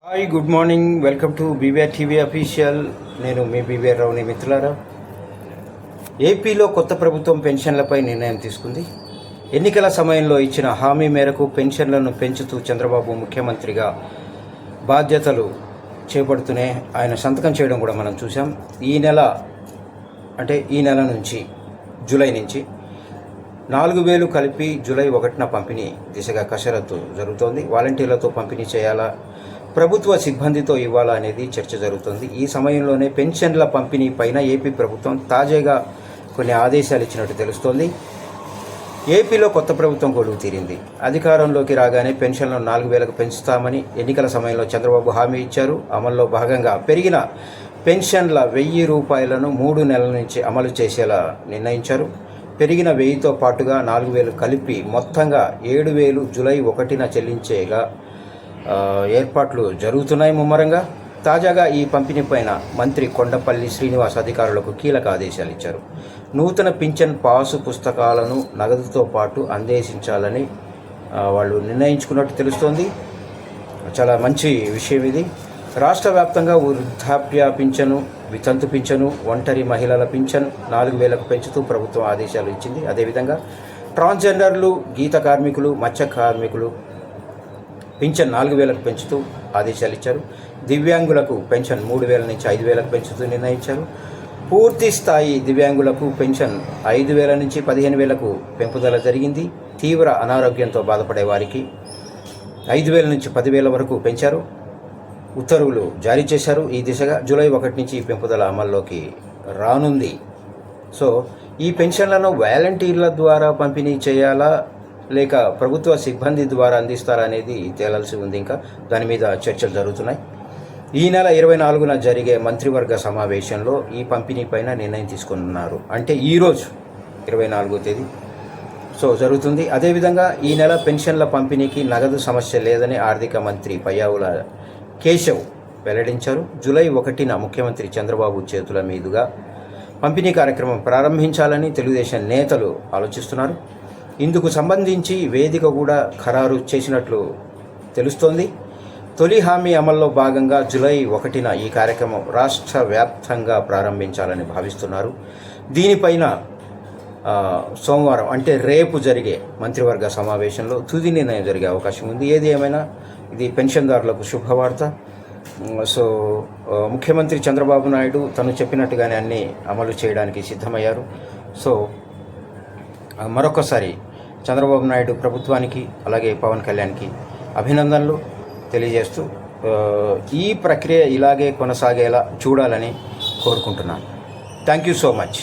Hi, good morning. Welcome to BVR TV official. నేను మీ BVR రావుని. మిత్రులారా, ఏపీలో కొత్త ప్రభుత్వం పెన్షన్లపై నిర్ణయం తీసుకుంది. ఎన్నికల సమయంలో ఇచ్చిన హామీ మేరకు పెన్షన్లను పెంచుతూ చంద్రబాబు ముఖ్యమంత్రిగా బాధ్యతలు చేపడుతూనే ఆయన సంతకం చేయడం కూడా మనం చూసాం. ఈ నెల నుంచి జూలై నుంచి 4,000 కలిపి జూలై 1న పంపిణీ దిశగా కసరత్తు జరుగుతోంది. వాలంటీర్లతో పంపిణీ చేయాలా, ప్రభుత్వ సిబ్బందితో ఇవ్వాలా అనేది చర్చ జరుగుతుంది. ఈ సమయంలోనే పెన్షన్ల పంపిణీ పైన ఏపీ ప్రభుత్వం తాజాగా కొన్ని ఆదేశాలు ఇచ్చినట్టు తెలుస్తోంది. ఏపీలో కొత్త ప్రభుత్వం కొలువు తీరింది. అధికారంలోకి రాగానే పెన్షన్లను 4,000కు పెంచుతామని ఎన్నికల సమయంలో చంద్రబాబు హామీ ఇచ్చారు. అమల్లో భాగంగా పెరిగిన పెన్షన్ల 1,000 రూపాయలను 3 నెలల నుంచి అమలు చేసేలా నిర్ణయించారు. పెరిగిన 1,000తో పాటుగా 4,000 కలిపి మొత్తంగా 7,000 జూలై 1న చెల్లించేగా ఏర్పాట్లు జరుగుతున్నాయి ముమ్మరంగా. తాజాగా ఈ పంపిణీ పైన మంత్రి కొండపల్లి శ్రీనివాస్ అధికారులకు కీలక ఆదేశాలు ఇచ్చారు. నూతన పింఛన్ పాసు పుస్తకాలను నగదుతో పాటు అందేశించాలని వాళ్ళు నిర్ణయించుకున్నట్టు తెలుస్తోంది. చాలా మంచి విషయం ఇది. రాష్ట్ర వ్యాప్తంగా వృద్ధాప్య పింఛను, వితంతు పింఛను, ఒంటరి మహిళల పింఛన్ 4,000కు పెంచుతూ ప్రభుత్వం ఆదేశాలు ఇచ్చింది. అదేవిధంగా ట్రాన్స్జెండర్లు, గీత కార్మికులు, మత్స్య కార్మికులు పింఛన్ 4,000కు పెంచుతూ ఆదేశాలు ఇచ్చారు. దివ్యాంగులకు పెన్షన్ 3,000 నుంచి 5,000కు పెంచుతూ నిర్ణయించారు. పూర్తి స్థాయి దివ్యాంగులకు పెన్షన్ 5,000 నుంచి 15,000కు పెంపుదల జరిగింది. తీవ్ర అనారోగ్యంతో బాధపడే వారికి 5,000 నుంచి 10,000 వరకు పెంచారు. ఉత్తర్వులు జారీ చేశారు. ఈ దిశగా జూలై 1 నుంచి ఈ పెంపుదల అమల్లోకి రానుంది. సో ఈ పెన్షన్లను వాలంటీర్ల ద్వారా పంపిణీ చేయాలా, లేక ప్రభుత్వ సిబ్బంది ద్వారా అందిస్తారా అనేది తేలాల్సి ఉంది. ఇంకా దాని మీద చర్చలు జరుగుతున్నాయి. ఈ నెల 24న జరిగే మంత్రివర్గ సమావేశంలో ఈ పంపిణీ పైన నిర్ణయం తీసుకున్నారు. అంటే ఈరోజు 24వ తేదీ జరుగుతుంది. అదేవిధంగా ఈ నెల పెన్షన్ల పంపిణీకి నగదు సమస్య లేదని ఆర్థిక మంత్రి పయ్యావుల కేశవ్ వెల్లడించారు. జూలై 1న ముఖ్యమంత్రి చంద్రబాబు చేతుల మీదుగా పంపిణీ కార్యక్రమం ప్రారంభించాలని తెలుగుదేశం నేతలు ఆలోచిస్తున్నారు. ఇందుకు సంబంధించి వేదిక కూడా ఖరారు చేసినట్లు తెలుస్తోంది. తొలి హామీ అమల్లో భాగంగా జూలై 1న ఈ కార్యక్రమం రాష్ట్ర వ్యాప్తంగా ప్రారంభించాలని భావిస్తున్నారు. దీనిపైన సోమవారం అంటే రేపు జరిగే మంత్రివర్గ సమావేశంలో తుది నిర్ణయం జరిగే అవకాశం ఉంది. ఏది ఏమైనా ఇది పెన్షన్దారులకు శుభవార్త. ముఖ్యమంత్రి చంద్రబాబు నాయుడు తను చెప్పినట్టుగానే అన్నీ అమలు చేయడానికి సిద్ధమయ్యారు. మరొకసారి చంద్రబాబు నాయుడు ప్రభుత్వానికి అలాగే పవన్ కళ్యాణ్కి అభినందనలు తెలియజేస్తూ ఈ ప్రక్రియ ఇలాగే కొనసాగేలా చూడాలని కోరుకుంటున్నాను. Thank you so much.